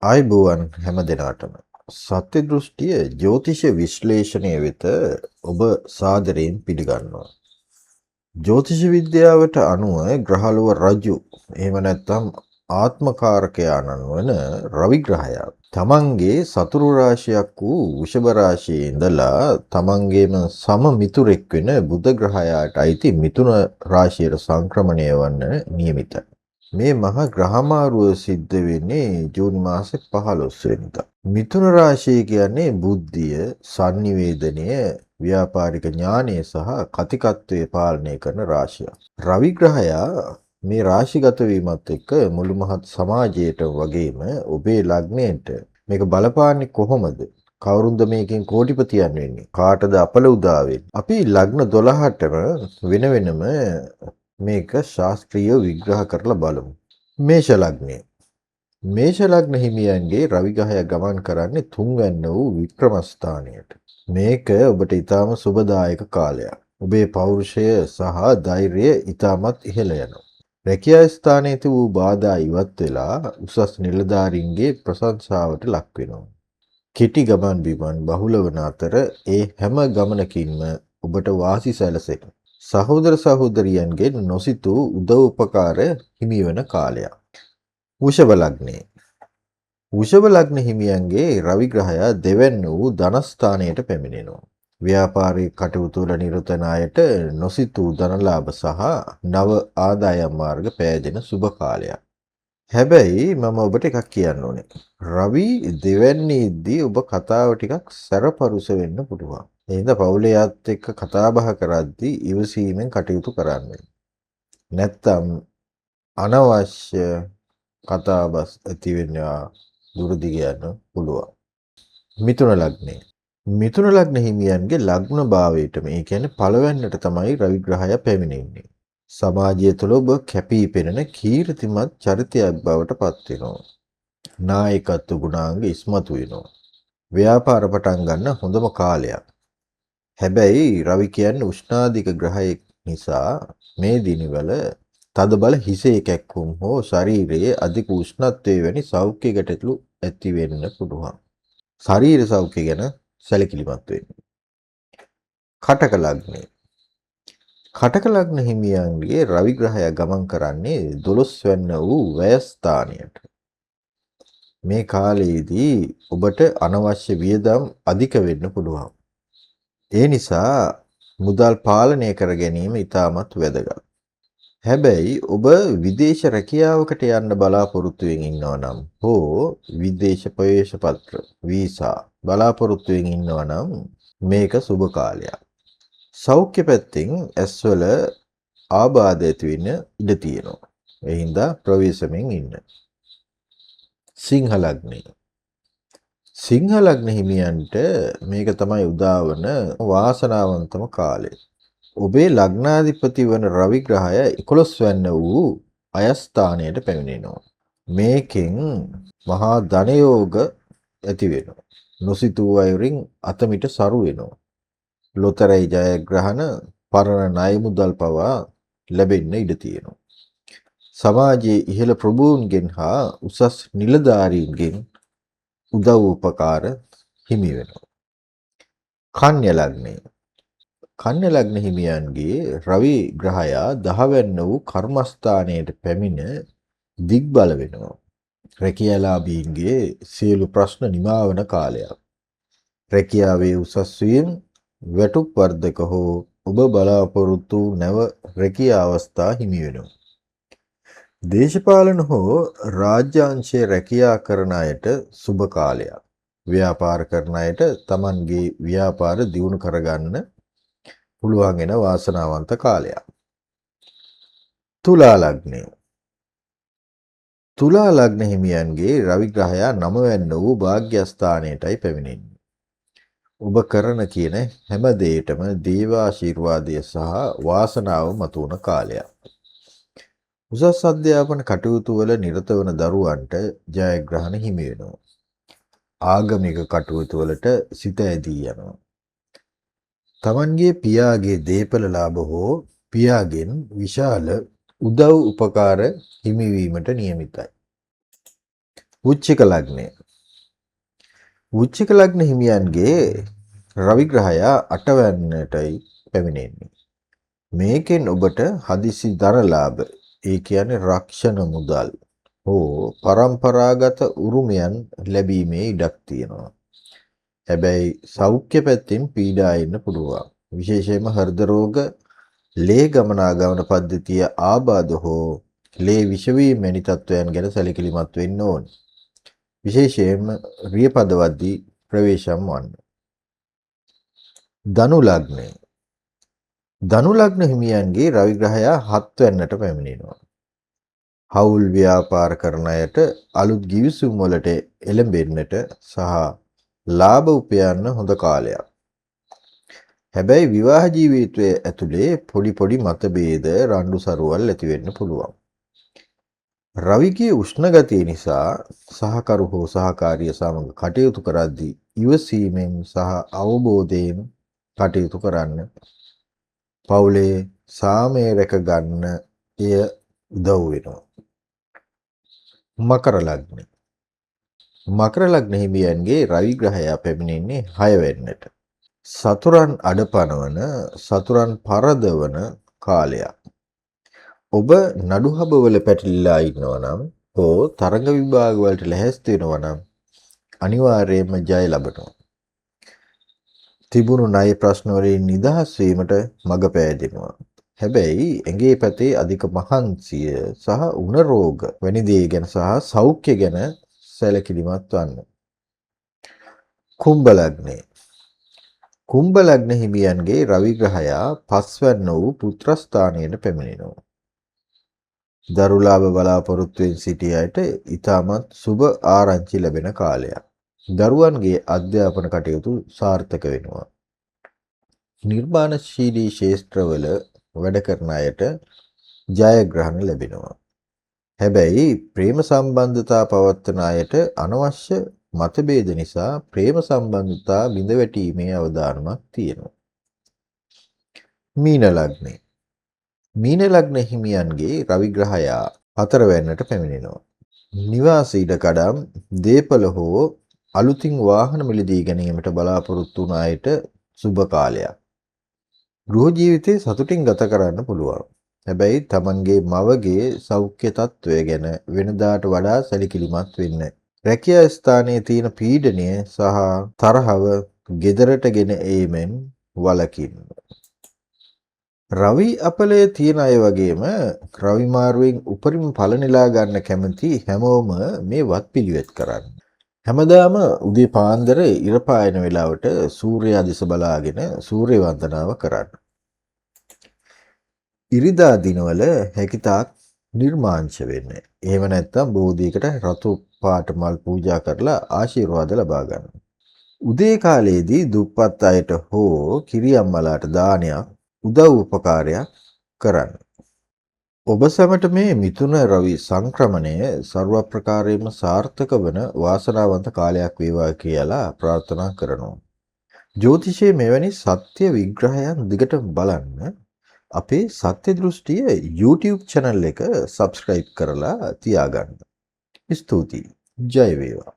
ආයුබෝවන් හැම දිනාටම සත්‍ය දෘෂ්ටිය ජ්‍යොතිෂ විශ්ලේෂණය වෙත ඔබ සාදරයෙන් පිළිගන්නවා. ජ්‍යොතිෂ විද්‍යාවට අනුව ග්‍රහලොව රජු එහෙම නැත්නම් ආත්මකාරකයාණන් වන රවි ග්‍රහයා තමන්ගේ සතුරු රාශියක් වූ වෘෂභ රාශියේ ඉඳලා තමන්ගේම සම මිතුරෙක් වෙන බුධ ග්‍රහයාට අයිති මිථුන රාශියට සංක්‍රමණය වන්න නියමිතයි. මේ මහා ග්‍රහමාරුව සිද්ධ වෙන්නේ ජූනි මාසේ 15 වෙනිදා. මිථුන රාශිය කියන්නේ බුද්ධිය, sannivedanය, ව්‍යාපාරික ඥානය සහ කතිකත්වයේ පාලනය කරන රාශිය. රවි ග්‍රහයා මේ රාශිගත වීමත් එක්ක මුළු මහත් සමාජයට වගේම ඔබේ ලග්නයට මේක බලපාන්නේ කොහොමද? කවුරුන්ද මේකෙන් කෝටිපතියන් වෙන්නේ? කාටද අපල උදා වෙන්නේ? අපි ලග්න 12ටම වෙන වෙනම මේක ශාස්ත්‍රීය විග්‍රහ කරලා බලමු. මේෂ ලග්නය. මේෂ ලග්න හිමියන්ගේ රවි ග්‍රහය ගමන් කරන්නේ 3 වැන්න වූ වික්‍රම ස්ථානයට. මේක ඔබට ඊටාම සුබදායක කාලයක්. ඔබේ පෞරුෂය සහ ධෛර්යය ඊටමත් ඉහළ යනවා. රැකියා ස්ථානයේ තිබූ බාධා ඉවත් වෙලා උසස් නිලධාරීන්ගේ ප්‍රශංසාවට ලක් වෙනවා. කෙටි ගමන් බිමන් බහුල වන අතර ඒ හැම ගමනකින්ම ඔබට වාසි සැලසෙනවා. සහෝදර සහෝදරියන්ගෙන් නොසිතූ උදව් උපකාර හිමිවන කාලයක්. වෘෂභ ලග්නය. වෘෂභ ලග්න හිමියන්ගේ රවි ග්‍රහය දෙවැන්න වූ ධනස්ථානයට පැමිණෙනවා. ව්‍යාපාරික කටයුතු වල නිරත වන අයට නොසිතූ ධනලාභ සහ නව ආදායම් මාර්ග පෑදෙන සුබ කාලයක්. හැබැයි මම ඔබට එකක් කියන්න ඕනේ. රවි දෙවැන්නේදී ඔබ කතාව ටිකක් සැරපරුස වෙන්න පුළුවන්. එහෙනම් පවුලේ යාත් එක්ක කතා බහ කරද්දී ඉවසීමෙන් කටයුතු කරන්න. නැත්තම් අනවශ්‍ය කතාබස් ඇති වෙනවා දුරදිග යන පුළුවන්. මිථුන ලග්නය. මිථුන ලග්න හිමියන්ගේ ලග්න භාවයට මේ කියන්නේ පළවැන්නට තමයි රවි ග්‍රහය පැමිණෙන්නේ. සමාජය තුළ ඔබ කැපී පෙනෙන කීර්තිමත් චරිතයක් බවට පත් වෙනවා. නායකත්ව ගුණාංග ඉස්මතු වෙනවා. ව්‍යාපාර පටන් ගන්න හොඳම කාලයක්. හැබැයි රවි කියන්නේ උෂ්ණාධික ග්‍රහයෙක් නිසා මේ දිනවල තදබල හිසේ කැක්කුම් හෝ ශරීරයේ අධික උෂ්ණත්වයේ වැනි සෞඛ්‍ය ගැටලු ඇති වෙන්න පුළුවන්. ශරීර සෞඛ්‍ය ගැන සැලකිලිමත් වෙන්න. කටක ලග්නය. කටක ලග්න හිමියන්ගේ රවි ග්‍රහය ගමන් කරන්නේ 12 වැන්න වූ වැය ස්ථානයට. මේ කාලයේදී ඔබට අනවශ්‍ය වියදම් අධික වෙන්න පුළුවන්. ඒ නිසා මුදල් පාලනය කර ගැනීම ඉතාමත් වැදගත්. හැබැයි ඔබ විදේශ රැකියාවකට යන්න බලාපොරොත්තු වෙමින් ඉන්නවා නම් හෝ විදේශ ප්‍රවේශ පත්‍ර වීසා බලාපොරොත්තු වෙමින් ඉන්නවා නම් මේක සුබ කාලයක්. සෞඛ්‍ය පැත්තෙන් ඇස්වල ආබාධ ඇති වෙන්න ඉඩ තියෙනවා. ඒ හින්දා ප්‍රවේශමෙන් ඉන්න. සිංහ ලග්නය. සිංහ ලග්න හිමියන්ට මේක තමයි උදාවන වාසනාවන්තම කාලය. ඔබේ ලග්නාධිපති වන රවි ග්‍රහය 11 වැන්න වූ අයස්ථානයට පැමිණෙනවා. මේකෙන් මහා ධනයෝග ඇති වෙනවා. නොසිතූ අයුරින් අතමිට සරු වෙනවා. ලොතරැයි ජයග්‍රහණ පරණ ණය මුදල් පවා ලැබෙන්න ඉඩ තියෙනවා. සමාජයේ ඉහළ ප්‍රභූන්ගෙන් හා උසස් නිලධාරීන්ගෙන් උදව් උපකාර හිමි වෙනවා. කන්‍යා ලග්නය. කන්‍යා ලග්න හිමියන්ගේ රවි ග්‍රහය 10 වැන්න වූ කර්මස්ථානයට පැමිණ දිග්බල වෙනවා. රැකියාලාභීන්ගේ සියලු ප්‍රශ්න නිමාවන කාලයක්. රැකියාවේ උසස් වීම, වැටුප් වර්ධක හෝ ඔබ බලාපොරොත්තු නැව රැකියා අවස්ථා හිමි වෙනවා. දේශපාලන හෝ රාජ්‍යාංශයේ රැකියා කරන අයට සුබ කාලයක්. ව්‍යාපාර කරන අයට Tamanගේ ව්‍යාපාර දියුණු කරගන්න පුළුවන් වෙන වාසනාවන්ත කාලයක්. තුලා ලග්නය. තුලා ලග්න හිමියන්ගේ රවි ග්‍රහය 9 වැන්න වූ භාග්‍යස්ථානයටයි පැමිණෙන්නේ. ඔබ කරන කියන හැම දෙයකටම දේව ආශිර්වාදය සහ වාසනාව මතුවන කාලයක්. උසස් අධ්‍යාපන කටයුතු වල නිරත වන දරුවන්ට ජයග්‍රහණ හිමි වෙනවා. ආගමික කටයුතු වලට සිත ඇදී යනවා. Tamanගේ පියාගේ දේපල ලාභ හෝ පියාගෙන් විශාල උදව් උපකාර හිමිවීමට නියමිතයි. වෘශ්චික ලග්නය. වෘශ්චික ලග්න හිමියන්ගේ රවි ග්‍රහය අටවැන්නටයි පැමිණෙන්නේ. මේකෙන් ඔබට හදිසි ධන ලාභ, ඒ කියන්නේ රක්ෂණ මුදල් හෝ පරම්පරාගත උරුමයන් ලැබීමේ ඉඩක් තියෙනවා. හැබැයි සෞඛ්‍ය පැත්තෙන් පීඩා එන්න පුළුවන්. විශේෂයෙන්ම හෘද රෝග, ලේ ගමනාගමන පද්ධතිය ආබාධ හෝ ලේ විෂවීම වැනි තත්ත්වයන් ගැන සැලකිලිමත් වෙන්න ඕන. විශේෂයෙන්ම රියපදවද්දී ප්‍රවේශම් වන්න. ධනු ලග්නය. ධනු ලග්න හිමියන්ගේ රවි ග්‍රහය 7 වෙන්නට පැමිණෙනවා. හවුල් ව්‍යාපාර කරන අයට අලුත් ගිවිසුම් වලට එළඹෙන්නට සහ ලාභ උපයන්න හොඳ කාලයක්. හැබැයි විවාහ ජීවිතයේ ඇතුලේ පොඩි මතභේද රණ්ඩු සරුවල් ඇති වෙන්න පුළුවන්. රවිගේ උෂ්ණ ගතිය නිසා සහකරු හෝ සහකාරිය සමග කටයුතු කරද්දී ඉවසීමෙන් සහ අවබෝධයෙන් කටයුතු කරන්න. පවුලේ සාමය රැක ගන්න එය උදව් වෙනවා. මකර ලග්න. මකර ලග්න හිමියන්ගේ රවි ග්‍රහය පැමිණෙන්නේ 6 වෙනිදට. සතුරන් අඩපනවන, සතුරන් පරදවන කාලයක්. ඔබ නඩුහබවල පැටලිලා ඉන්නවා නම් හෝ තරඟ විභාග වලට ලැහැස්ති වෙනවා නම් අනිවාර්යයෙන්ම ජය ලබනවා. තිබුණු ණය ප්‍රශ්න වලින් නිදහස් වීමට මඟ පෑදෙනවා. හැබැයි ඇඟේ පැතේ අධික මහන්සිය සහ උණ රෝග වැනි දේ ගැන සහ සෞඛ්‍ය ගැන සැලකිලිමත් වන්න. කුම්භ ලග්නය. කුම්භ ලග්න හිමියන්ගේ රවි ග්‍රහය පස්වැන්න වූ පුත්‍රස්ථානයට පැමිණෙනවා. දරුලාභ බලාපොරොත්තුවෙන් සිටිය අයට ඉතාමත් සුබ ආරංචි ලැබෙන කාලයක්. දරුවන්ගේ අධ්‍යාපන කටයුතු සාර්ථක වෙනවා. නිර්මාණශීලී ක්ෂේත්‍රවල වැඩ කරන අයට ජයග්‍රහණ ලැබෙනවා. හැබැයි ප්‍රේම සම්බන්ධතා පවත්වන අයට අනවශ්‍ය මතභේද නිසා ප්‍රේම සම්බන්ධතා බිඳවැටීමේ අවදානමක් තියෙනවා. මීන ලග්නය. මීන ලග්න හිමියන්ගේ රවි ග්‍රහය 4 වෙනිදට පැමිණෙනවා. නිවාස ඉඩකඩම්, දීපල හෝ අලුතින් වාහන මිලදී ගැනීමට බලාපොරොත්තු වුණ අයට සුබ කාලයක්. ගෘහ ජීවිතේ සතුටින් ගත කරන්න පුළුවන්. හැබැයි Tamanගේ මවගේ සෞඛ්‍ය තත්ත්වය ගැන වෙනදාට වඩා සැලකිලිමත් වෙන්න. රැකියා ස්ථානයේ තියෙන පීඩනය සහ තරහව ගෙදරට ගෙන ඒමෙන් වළකින්න. රවි අපලයේ තියෙන අය වගේම රවි මාරුවෙන් උපරිම ඵල නෙලා ගන්න කැමති හැමෝම මේ වත් පිළිවෙත් කරන්න. හැමදාම උදේ පාන්දර ඉර පායන වෙලාවට සූර්යයා දිස බලාගෙන සූර්ය වන්දනාව කරන්න. ඉරිදා දිනවල හැකිතාක් නිර්මාංශ වෙන්න. එහෙම නැත්නම් බෝධියකට රතු පාට මල් පූජා කරලා ආශිර්වාද ලබා ගන්න. උදේ කාලයේදී දුප්පත් අයට හෝ කිරියම්මලාට දානයක් උදව් උපකාරයක් කරන්න. ඔබ සැමට මේ මිථුන රවි සංක්‍රමණය ਸਰව ප්‍රකාරයෙන්ම සාර්ථක වන වාසනාවන්ත කාලයක් වේවා කියලා ප්‍රාර්ථනා කරනවා. ජ්‍යොතිෂයේ මෙවැනි සත්‍ය විග්‍රහයන් දිගට බලන්න අපේ සත්‍ය දෘෂ්ටිය YouTube channel එක subscribe කරලා තියාගන්න. ස්තුතියි. ජය වේවා.